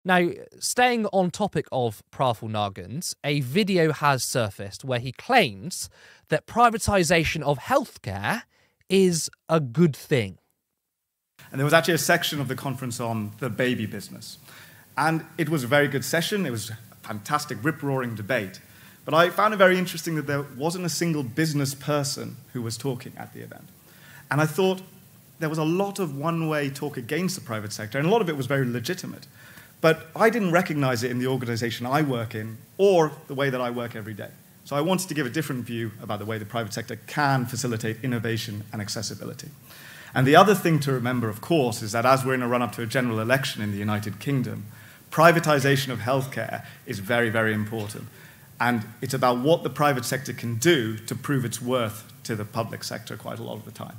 Now, staying on topic of Praful Nagant, a video has surfaced where he claims that privatisation of healthcare is a good thing. And there was actually a section of the conference on the baby business. And it was a very good session. It was a fantastic, rip-roaring debate. But I found it very interesting that there wasn't a single business person who was talking at the event. And I thought there was a lot of one-way talk against the private sector, and a lot of it was very legitimate. But I didn't recognize it in the organization I work in or the way that I work every day. So I wanted to give a different view about the way the private sector can facilitate innovation and accessibility. And the other thing to remember, of course, is that as we're in a run-up to a general election in the United Kingdom, privatization of healthcare is very, very important. And it's about what the private sector can do to prove its worth to the public sector quite a lot of the time.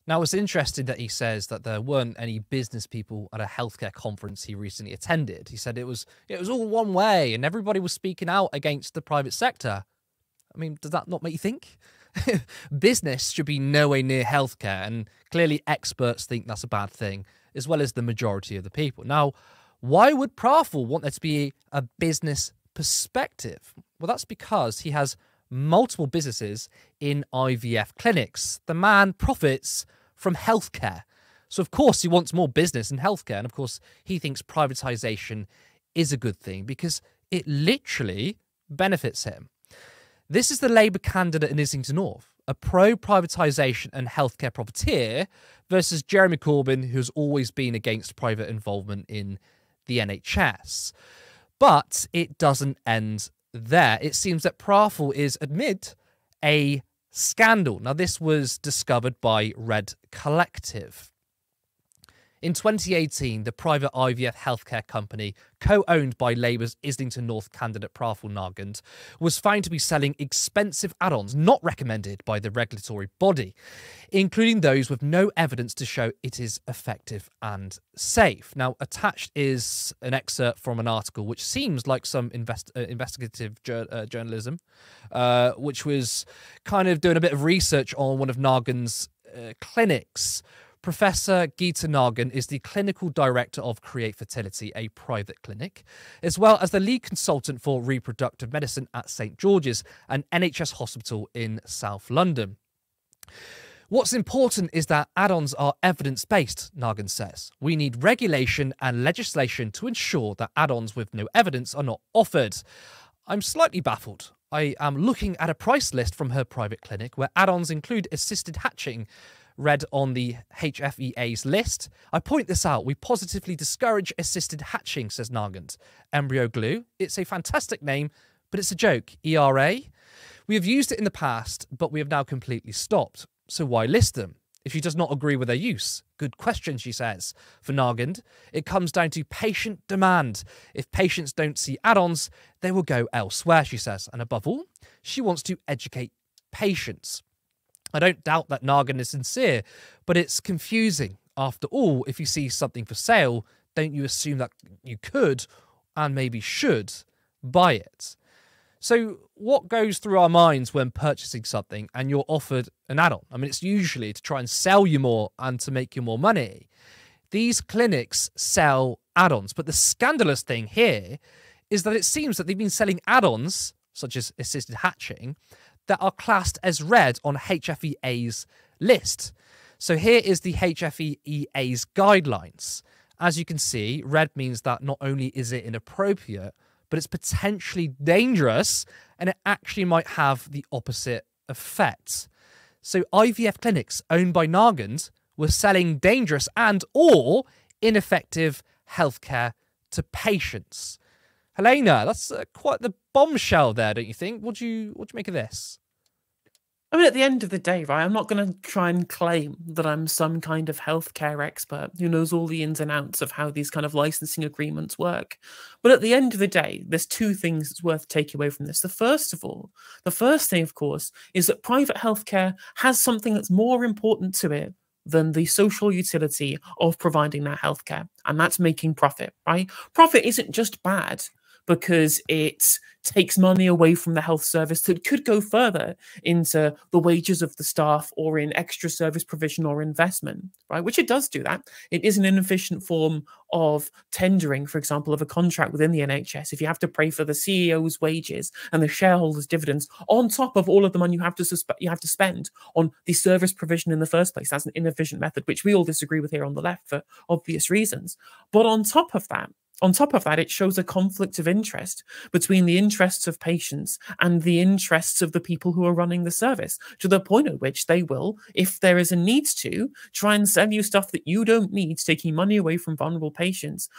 Now, it's interesting that he says that there weren't any business people at a healthcare conference he recently attended. He said it was all one way and everybody was speaking out against the private sector. I mean, does that not make you think? Business should be nowhere near healthcare, and clearly experts think that's a bad thing, as well as the majority of the people. Now, why would Praful want there to be a business perspective? Well, that's because he has multiple businesses in IVF clinics. The man profits from healthcare. So, of course, he wants more business in healthcare. And, of course, he thinks privatisation is a good thing because it literally benefits him. This is the Labour candidate in Islington North, a pro-privatisation and healthcare profiteer versus Jeremy Corbyn, who's always been against private involvement in the NHS. But it doesn't end there. It seems that Praful is, amid a scandal. Now, this was discovered by Red Collective. In 2018, the private IVF healthcare company, co-owned by Labour's Islington North candidate Praful Nagant, was found to be selling expensive add-ons not recommended by the regulatory body, including those with no evidence to show it is effective and safe. Now, attached is an excerpt from an article which seems like some investigative journalism, which was kind of doing a bit of research on one of Nagant's clinics. Professor Geeta Nagant is the clinical director of Create Fertility, a private clinic, as well as the lead consultant for reproductive medicine at St George's, an NHS hospital in South London. What's important is that add-ons are evidence-based, Nagant says. We need regulation and legislation to ensure that add-ons with no evidence are not offered. I'm slightly baffled. I am looking at a price list from her private clinic where add-ons include assisted hatching, read on the HFEA's list. I point this out. We positively discourage assisted hatching, says Nagant. Embryo glue. It's a fantastic name, but it's a joke. ERA. We have used it in the past, but we have now completely stopped. So why list them if she does not agree with their use? Good question, she says. For Nagant, it comes down to patient demand. If patients don't see add-ons, they will go elsewhere, she says. And above all, she wants to educate patients. I don't doubt that Nagant is sincere, but it's confusing. After all, if you see something for sale, don't you assume that you could and maybe should buy it? So what goes through our minds when purchasing something and you're offered an add-on? I mean, it's usually to try and sell you more and to make you more money. These clinics sell add-ons, but the scandalous thing here is that it seems that they've been selling add-ons, such as assisted hatching, that are classed as red on HFEA's list. So here is the HFEA's guidelines. As you can see, red means that not only is it inappropriate, but it's potentially dangerous and it actually might have the opposite effect. So IVF clinics owned by Nagant were selling dangerous and or ineffective healthcare to patients. Helena, that's quite the bombshell there, don't you think? What do you make of this? I mean, at the end of the day, right, I'm not going to try and claim that I'm some kind of healthcare expert who knows all the ins and outs of how these kind of licensing agreements work. But at the end of the day, there's two things that's worth taking away from this. The first thing, of course, is that private healthcare has something that's more important to it than the social utility of providing that healthcare, and that's making profit, right? Profit isn't just bad. because it takes money away from the health service that could go further into the wages of the staff or in extra service provision or investment, right? Which it does do that. It is an inefficient form of tendering, for example, of a contract within the NHS. If you have to pay for the CEO's wages and the shareholders' dividends on top of all of the money you have to spend on the service provision in the first place, that's an inefficient method, which we all disagree with here on the left for obvious reasons. But on top of that, it shows a conflict of interest between the interests of patients and the interests of the people who are running the service, to the point at which they will, if there is a need to, try and sell you stuff that you don't need, taking money away from vulnerable patients,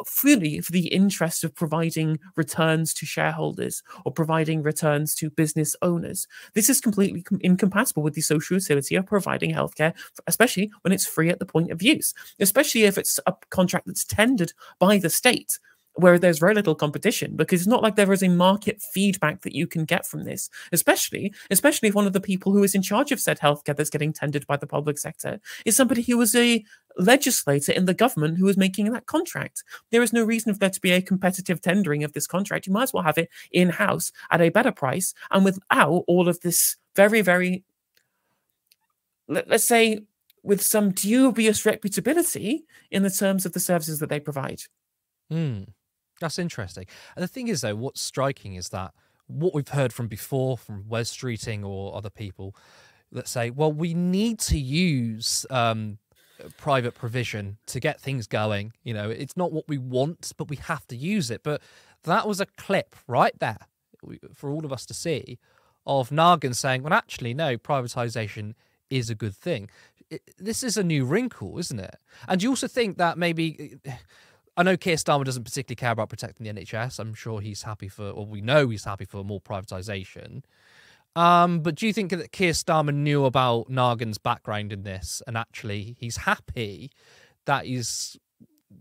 fully for the interest of providing returns to shareholders or providing returns to business owners. This is completely incompatible with the social utility of providing healthcare, especially when it's free at the point of use, especially if it's a contract that's tendered by the state, where there's very little competition, because it's not like there is a market feedback that you can get from this, especially if one of the people who is in charge of said healthcare that's getting tendered by the public sector is somebody who was a legislator in the government who was making that contract. There is no reason for there to be a competitive tendering of this contract. You might as well have it in-house at a better price and without all of this very, very, let's say, with some dubious reputability in the terms of the services that they provide. That's interesting. And the thing is, though, what's striking is that what we've heard from before, from Wes Streeting or other people that say, well, we need to use private provision to get things going. You know, it's not what we want, but we have to use it. But that was a clip right there for all of us to see of Nagin saying, well, actually, no, privatisation is a good thing. This is a new wrinkle, isn't it? And you also think that maybe... I know Keir Starmer doesn't particularly care about protecting the NHS. I'm sure he's happy for, or we know he's happy for more privatisation. But do you think that Keir Starmer knew about Nagin's background in this, and actually he's happy that he's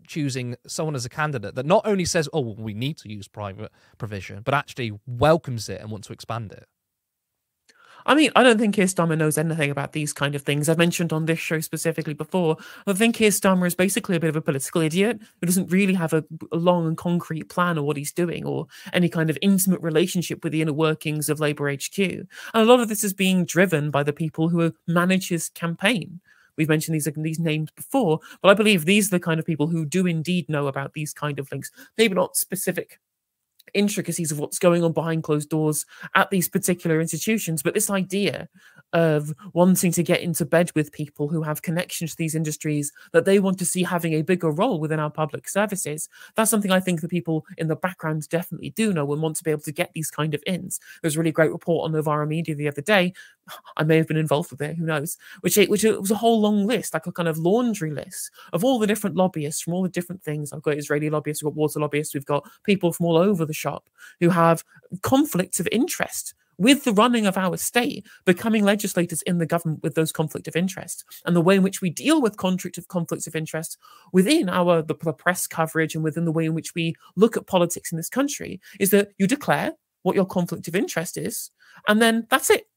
choosing someone as a candidate that not only says, oh, well, we need to use private provision, but actually welcomes it and wants to expand it? I mean, I don't think Keir Starmer knows anything about these kind of things. I've mentioned on this show specifically before, I think Keir Starmer is basically a bit of a political idiot who doesn't really have a long and concrete plan of what he's doing or any kind of intimate relationship with the inner workings of Labour HQ. And a lot of this is being driven by the people who manage his campaign. We've mentioned these names before, but I believe these are the kind of people who do indeed know about these kind of links. Maybe not specific intricacies of what's going on behind closed doors at these particular institutions, but this idea of wanting to get into bed with people who have connections to these industries that they want to see having a bigger role within our public services, that's something I think the people in the background definitely do know and want to be able to get these kind of ins. There was a really great report on Novara Media the other day, I may have been involved with it, who knows, which it was a whole long list, like a kind of laundry list of all the different lobbyists from all the different things. I've got Israeli lobbyists, we've got water lobbyists, we've got people from all over the shop who have conflicts of interest with the running of our state, becoming legislators in the government with those conflict of interest. And the way in which we deal with conflicts of interest within the press coverage and within the way in which we look at politics in this country is that you declare what your conflict of interest is, and then that's it.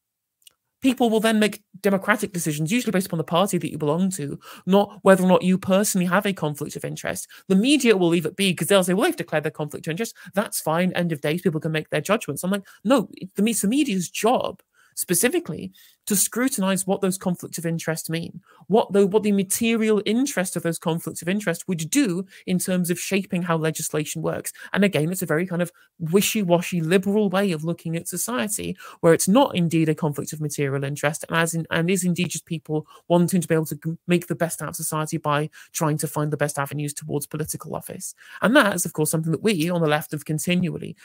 People will then make democratic decisions, usually based upon the party that you belong to, not whether or not you personally have a conflict of interest. The media will leave it be because they'll say, well, they've declared their conflict of interest. That's fine. End of days. People can make their judgments. I'm like, no, it's the media's job specifically to scrutinize what those conflicts of interest mean, what the material interest of those conflicts of interest would do in terms of shaping how legislation works. And again, it's a very kind of wishy-washy liberal way of looking at society, where it's not indeed a conflict of material interest, and is indeed just people wanting to be able to make the best out of society by trying to find the best avenues towards political office. And that is, of course, something that we on the left have continually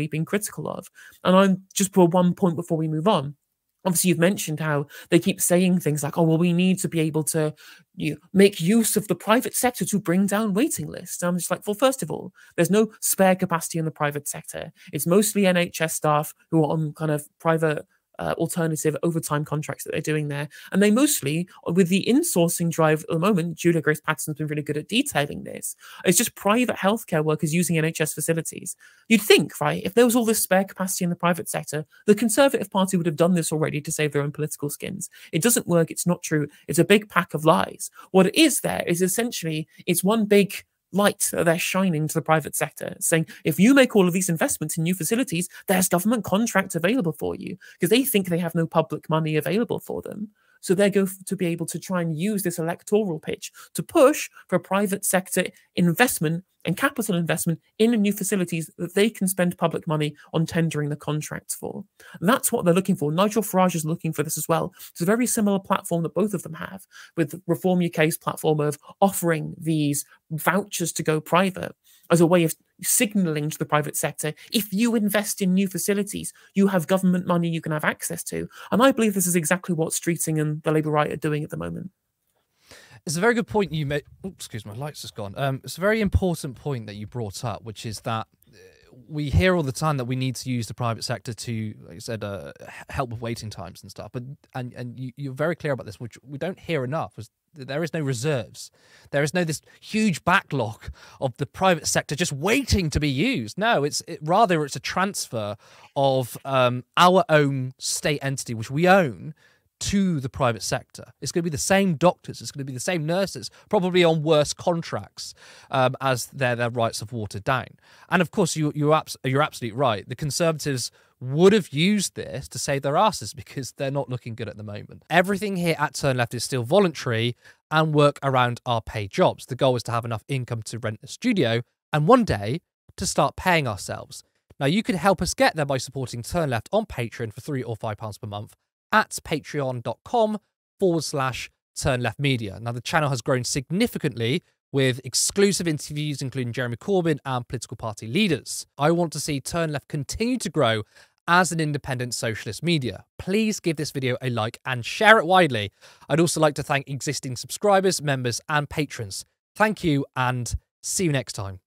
been critical of. And I'm just for one point before we move on. Obviously, you've mentioned how they keep saying things like, oh, well, we need to be able to make use of the private sector to bring down waiting lists. And I'm just like, well, first of all, there's no spare capacity in the private sector. It's mostly NHS staff who are on kind of private alternative overtime contracts that they're doing there. And they mostly, with the insourcing drive at the moment, Julia Grace Patterson's been really good at detailing this, it's just private healthcare workers using NHS facilities. You'd think, right, if there was all this spare capacity in the private sector, the Conservative Party would have done this already to save their own political skins. It doesn't work. It's not true. It's a big pack of lies. What it is there is essentially, it's one big light that they're shining to the private sector, saying, if you make all of these investments in new facilities, there's government contracts available for you, because they think they have no public money available for them. So they're going to be able to try and use this electoral pitch to push for private sector investment and capital investment in new facilities that they can spend public money on tendering the contracts for. That's what they're looking for. Nigel Farage is looking for this as well. It's a very similar platform that both of them have, with Reform UK's platform of offering these vouchers to go private as a way of signalling to the private sector, if you invest in new facilities, you have government money you can have access to. And I believe this is exactly what Streeting and the Labour right are doing at the moment. It's a very good point you made. Oops, excuse me, my light's just gone. It's a very important point that you brought up, which is that we hear all the time that we need to use the private sector to, like I said, help with waiting times and stuff. But you're very clear about this, which we don't hear enough. Is there is no reserves. There is no this huge backlog of the private sector just waiting to be used. No, rather it's a transfer of our own state entity, which we own, to the private sector. It's going to be the same doctors, it's going to be the same nurses, probably on worse contracts as their rights have watered down. And of course, you're absolutely right. The Conservatives would have used this to save their asses because they're not looking good at the moment. Everything here at Turn Left is still voluntary and work around our paid jobs. The goal is to have enough income to rent a studio and one day to start paying ourselves. Now, you can help us get there by supporting Turn Left on Patreon for £3 or £5 per month at patreon.com/turnleftmedia. Now, the channel has grown significantly with exclusive interviews, including Jeremy Corbyn and political party leaders. I want to see Turn Left continue to grow as an independent socialist media. Please give this video a like and share it widely. I'd also like to thank existing subscribers, members, and patrons. Thank you, and see you next time.